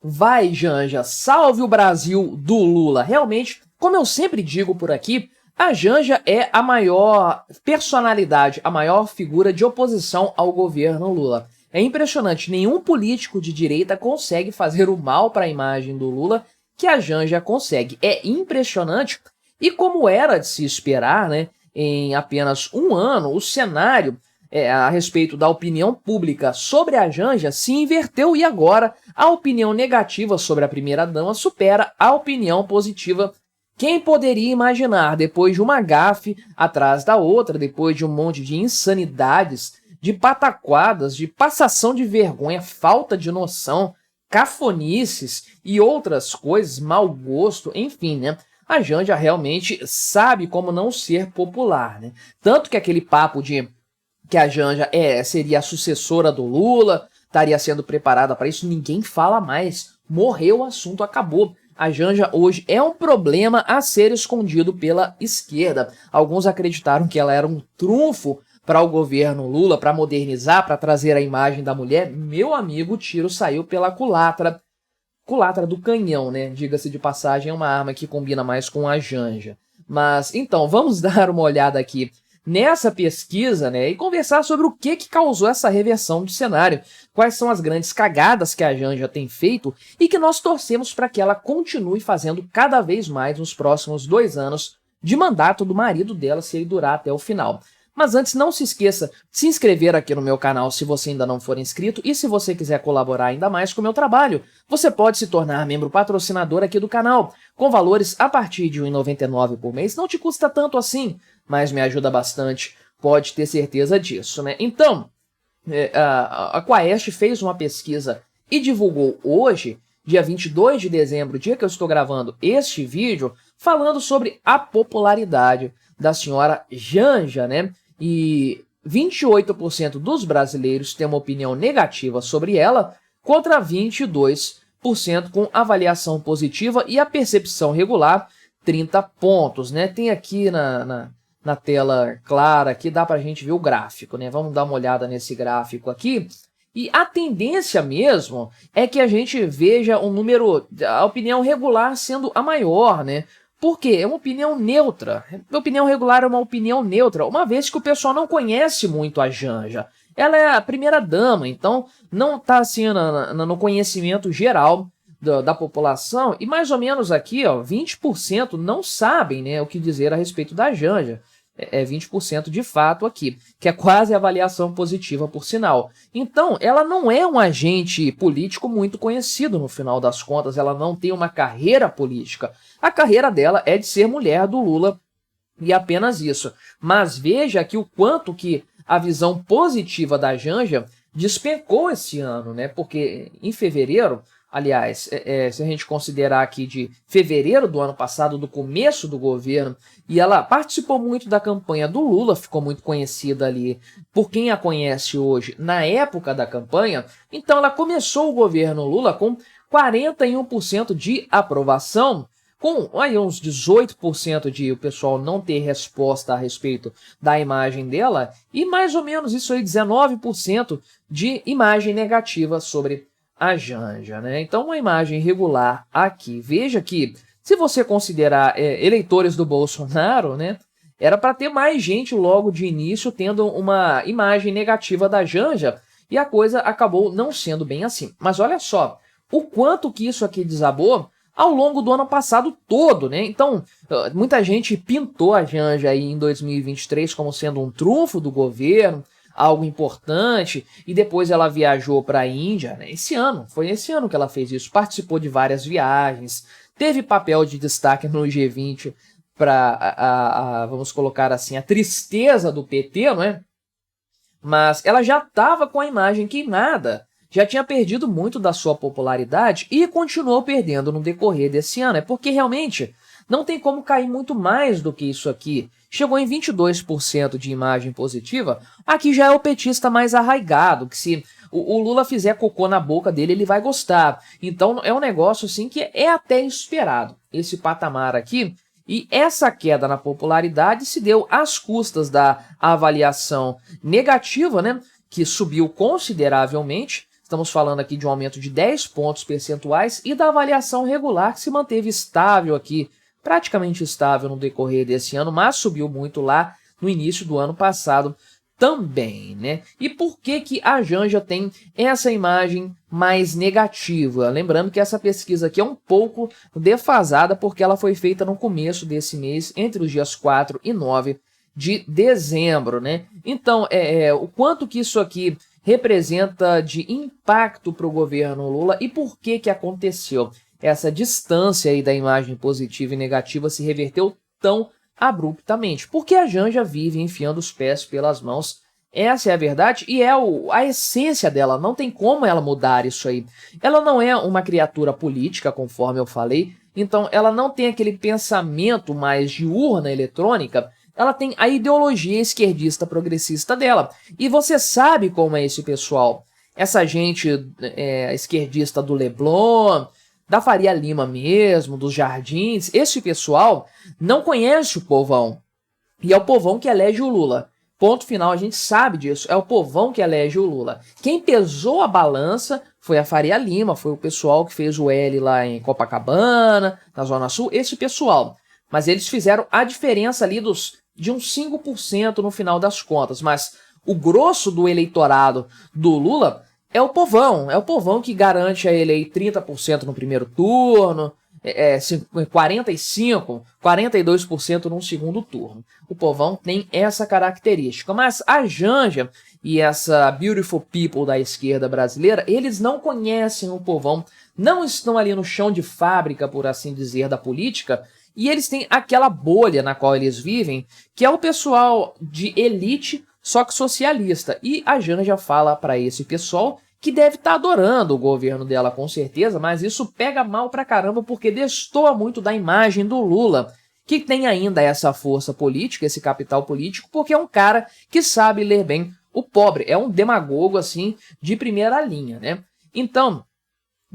Vai, Janja, salve o Brasil do Lula. Realmente, como eu sempre digo por aqui, a Janja é a maior personalidade, a maior figura de oposição ao governo Lula. É impressionante, nenhum político de direita consegue fazer o mal para a imagem do Lula que a Janja consegue. É impressionante e, como era de se esperar, né, em apenas um ano, o cenário a respeito da opinião pública sobre a Janja se inverteu e agora a opinião negativa sobre a primeira-dama supera a opinião positiva. Quem poderia imaginar, depois de uma gafe atrás da outra, depois de um monte de insanidades, de pataquadas, de passação de vergonha, falta de noção, cafonices e outras coisas, mau gosto, enfim, né? A Janja realmente sabe como não ser popular, né? Tanto que aquele papo de que a Janja seria a sucessora do Lula, estaria sendo preparada para isso, ninguém fala mais. Morreu o assunto, acabou. A Janja hoje é um problema a ser escondido pela esquerda. Alguns acreditaram que ela era um trunfo para o governo Lula, para modernizar, para trazer a imagem da mulher. Meu amigo, o tiro saiu pela culatra. Culatra do canhão, né? Diga-se de passagem, é uma arma que combina mais com a Janja. Mas, então, vamos dar uma olhada aqui nessa pesquisa, né, e conversar sobre o que causou essa reversão de cenário, quais são as grandes cagadas que a Janja tem feito e que nós torcemos para que ela continue fazendo cada vez mais nos próximos 2 anos de mandato do marido dela, se ele durar até o final. Mas antes, não se esqueça de se inscrever aqui no meu canal se você ainda não for inscrito e se você quiser colaborar ainda mais com o meu trabalho, você pode se tornar membro patrocinador aqui do canal, com valores a partir de R$ 1,99 por mês. Não te custa tanto assim, mas me ajuda bastante, pode ter certeza disso, né? Então, a Quaest fez uma pesquisa e divulgou hoje, dia 22 de dezembro, dia que eu estou gravando este vídeo, falando sobre a popularidade da senhora Janja, né? E 28% dos brasileiros têm uma opinião negativa sobre ela, contra 22% com avaliação positiva e a percepção regular, 30 pontos, né? Tem aqui na tela clara, aqui dá pra gente ver o gráfico, né? Vamos dar uma olhada nesse gráfico aqui. E a tendência mesmo é que a gente veja um número, a opinião regular sendo a maior, né? Por quê? É uma opinião neutra. A opinião regular é uma opinião neutra, uma vez que o pessoal não conhece muito a Janja. Ela é a primeira-dama, então não está assim no conhecimento geral da população. E mais ou menos aqui, ó, 20% não sabem, né, o que dizer a respeito da Janja. É 20% de fato aqui, que é quase avaliação positiva, por sinal. Então, ela não é um agente político muito conhecido, no final das contas, ela não tem uma carreira política. A carreira dela é de ser mulher do Lula e apenas isso. Mas veja aqui o quanto que a visão positiva da Janja despencou esse ano, né? Porque em fevereiro, aliás, se a gente considerar aqui de fevereiro do ano passado, do começo do governo, e ela participou muito da campanha do Lula, ficou muito conhecida ali por quem a conhece hoje na época da campanha, então ela começou o governo Lula com 41% de aprovação, com aí uns 18% de o pessoal não ter resposta a respeito da imagem dela, e mais ou menos isso aí, 19% de imagem negativa sobre a Janja, né? Então, uma imagem regular aqui. Veja que, se você considerar eleitores do Bolsonaro, né, era para ter mais gente logo de início tendo uma imagem negativa da Janja, e a coisa acabou não sendo bem assim. Mas olha só, o quanto que isso aqui desabou ao longo do ano passado todo, né? Então, muita gente pintou a Janja aí em 2023 como sendo um trunfo do governo, algo importante, e depois ela viajou para a Índia, né? Foi esse ano que ela fez isso, participou de várias viagens, teve papel de destaque no G20 para, vamos colocar assim, a tristeza do PT, não é? Mas ela já estava com a imagem queimada, já tinha perdido muito da sua popularidade e continuou perdendo no decorrer desse ano. É porque realmente não tem como cair muito mais do que isso aqui. Chegou em 22% de imagem positiva, aqui já é o petista mais arraigado, que se o Lula fizer cocô na boca dele, ele vai gostar. Então é um negócio assim que é até esperado, esse patamar aqui. E essa queda na popularidade se deu às custas da avaliação negativa, né, que subiu consideravelmente, Estamos falando aqui de um aumento de 10 pontos percentuais e da avaliação regular que se manteve estável aqui, praticamente estável no decorrer desse ano, mas subiu muito lá no início do ano passado também, né? E por que que a Janja tem essa imagem mais negativa? Lembrando que essa pesquisa aqui é um pouco defasada porque ela foi feita no começo desse mês, entre os dias 4 e 9 de dezembro, né? Então, o quanto que isso aqui representa de impacto para o governo Lula e por que que aconteceu? Essa distância aí da imagem positiva e negativa se reverteu tão abruptamente, porque a Janja vive enfiando os pés pelas mãos. Essa é a verdade e é a essência dela, não tem como ela mudar isso aí. Ela não é uma criatura política, conforme eu falei, então ela não tem aquele pensamento mais de urna eletrônica, ela tem a ideologia esquerdista progressista dela. E você sabe como é esse pessoal. Essa gente esquerdista do Leblon, da Faria Lima mesmo, dos Jardins, esse pessoal não conhece o povão. E é o povão que elege o Lula. Ponto final, a gente sabe disso. É o povão que elege o Lula. Quem pesou a balança foi a Faria Lima, foi o pessoal que fez o L lá em Copacabana, na Zona Sul, esse pessoal. Mas eles fizeram a diferença ali de uns 5% no final das contas. Mas o grosso do eleitorado do Lula é o povão que garante a ele aí 30% no primeiro turno, 45%, 42% no segundo turno. O povão tem essa característica, mas a Janja e essa beautiful people da esquerda brasileira, eles não conhecem o povão, não estão ali no chão de fábrica, por assim dizer, da política, e eles têm aquela bolha na qual eles vivem, que é o pessoal de elite, só que socialista. E a Janja fala para esse pessoal que deve estar adorando o governo dela com certeza, mas isso pega mal pra caramba porque destoa muito da imagem do Lula, que tem ainda essa força política, esse capital político, porque é um cara que sabe ler bem o pobre, é um demagogo assim de primeira linha, né? Então,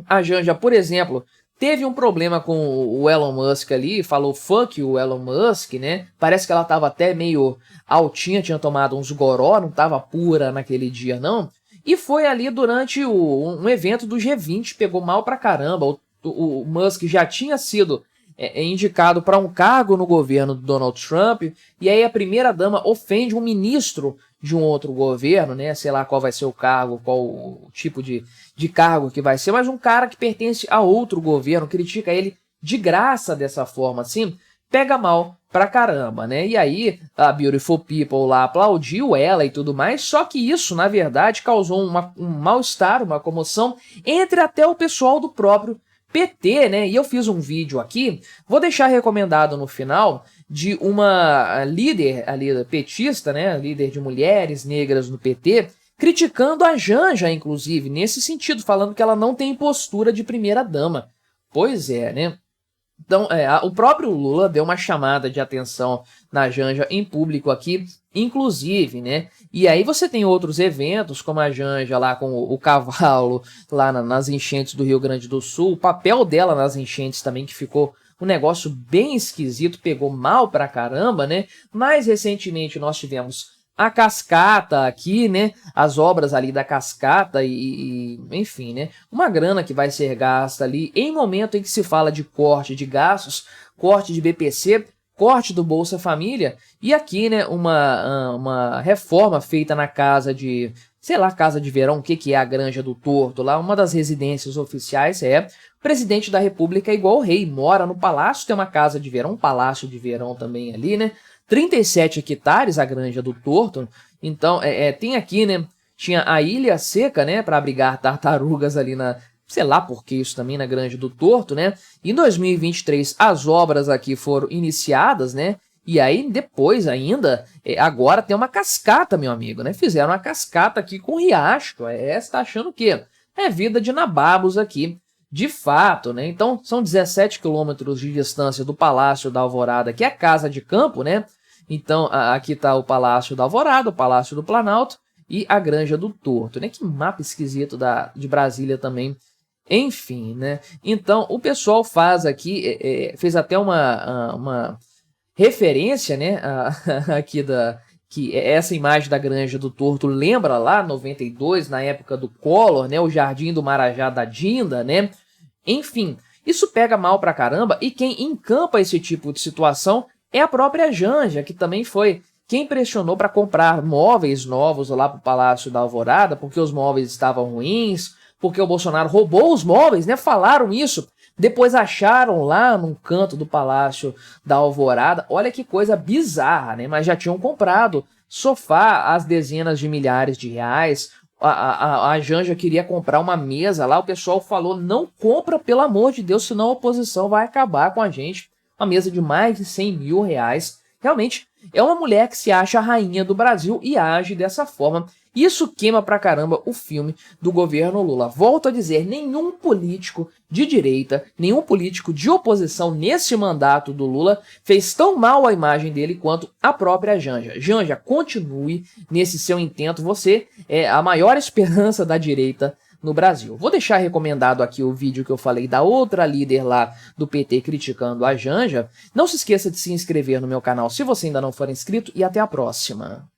a Janja, por exemplo, teve um problema com o Elon Musk ali, falou fuck o Elon Musk, né? Parece que ela tava até meio altinha, tinha tomado uns goró, não tava pura naquele dia não. E foi ali durante um evento do G20, pegou mal pra caramba. O Musk já tinha sido indicado para um cargo no governo do Donald Trump, e aí a primeira-dama ofende um ministro de um outro governo, né? Sei lá qual vai ser o cargo, qual o tipo de cargo que vai ser, mas um cara que pertence a outro governo, critica ele de graça dessa forma, assim, pega mal pra caramba, né? E aí a Beautiful People lá aplaudiu ela e tudo mais, só que isso, na verdade, causou um mal-estar, uma comoção entre até o pessoal do próprio PT, né? E eu fiz um vídeo aqui, vou deixar recomendado no final, de uma líder ali petista, né? Líder de mulheres negras no PT, criticando a Janja, inclusive, nesse sentido, falando que ela não tem postura de primeira-dama. Pois é, né? Então, o próprio Lula deu uma chamada de atenção na Janja em público aqui, inclusive, né? E aí você tem outros eventos, como a Janja lá com o cavalo, lá nas enchentes do Rio Grande do Sul, o papel dela nas enchentes também, que ficou um negócio bem esquisito, pegou mal pra caramba, né? Mais recentemente nós tivemos a cascata aqui, né? As obras ali da cascata enfim, né? Uma grana que vai ser gasta ali em momento em que se fala de corte de gastos, corte de BPC, corte do Bolsa Família, e aqui, né, uma reforma feita na casa de, sei lá, casa de verão, o que é a Granja do Torto lá, uma das residências oficiais o presidente da República é igual o rei, mora no palácio, tem uma casa de verão, um palácio de verão também ali, né? 37 hectares a Granja do Torto, então tem aqui, né, tinha a Ilha Seca, né, para abrigar tartarugas ali sei lá por que isso também na Granja do Torto, né, em 2023 as obras aqui foram iniciadas, né, e aí depois ainda, agora tem uma cascata, meu amigo, né, fizeram uma cascata aqui com riacho, você tá achando o quê? É vida de nababos aqui, de fato, né, então são 17 quilômetros de distância do Palácio da Alvorada, que é a casa de campo, né, então aqui tá o Palácio da Alvorada, o Palácio do Planalto e a Granja do Torto, né, que mapa esquisito de Brasília também, enfim, né, então o pessoal faz aqui, fez até uma referência, né, aqui que essa imagem da Granja do Torto lembra lá, 92, na época do Collor, né? O Jardim do Marajá da Dinda, né? Enfim, isso pega mal pra caramba, e quem encampa esse tipo de situação é a própria Janja, que também foi quem pressionou para comprar móveis novos lá para o Palácio da Alvorada, porque os móveis estavam ruins, porque o Bolsonaro roubou os móveis, né? Falaram isso. Depois acharam lá num canto do Palácio da Alvorada. Olha que coisa bizarra, né? Mas já tinham comprado sofá às dezenas de milhares de reais. A Janja queria comprar uma mesa lá. O pessoal falou, não compra, pelo amor de Deus, senão a oposição vai acabar com a gente. Uma mesa de mais de 100 mil reais. Realmente, é uma mulher que se acha a rainha do Brasil e age dessa forma. Isso queima pra caramba o filme do governo Lula. Volto a dizer, nenhum político de direita, nenhum político de oposição nesse mandato do Lula fez tão mal a imagem dele quanto a própria Janja. Janja, continue nesse seu intento. Você é a maior esperança da direita no Brasil. Vou deixar recomendado aqui o vídeo que eu falei da outra líder lá do PT criticando a Janja. Não se esqueça de se inscrever no meu canal se você ainda não for inscrito e até a próxima.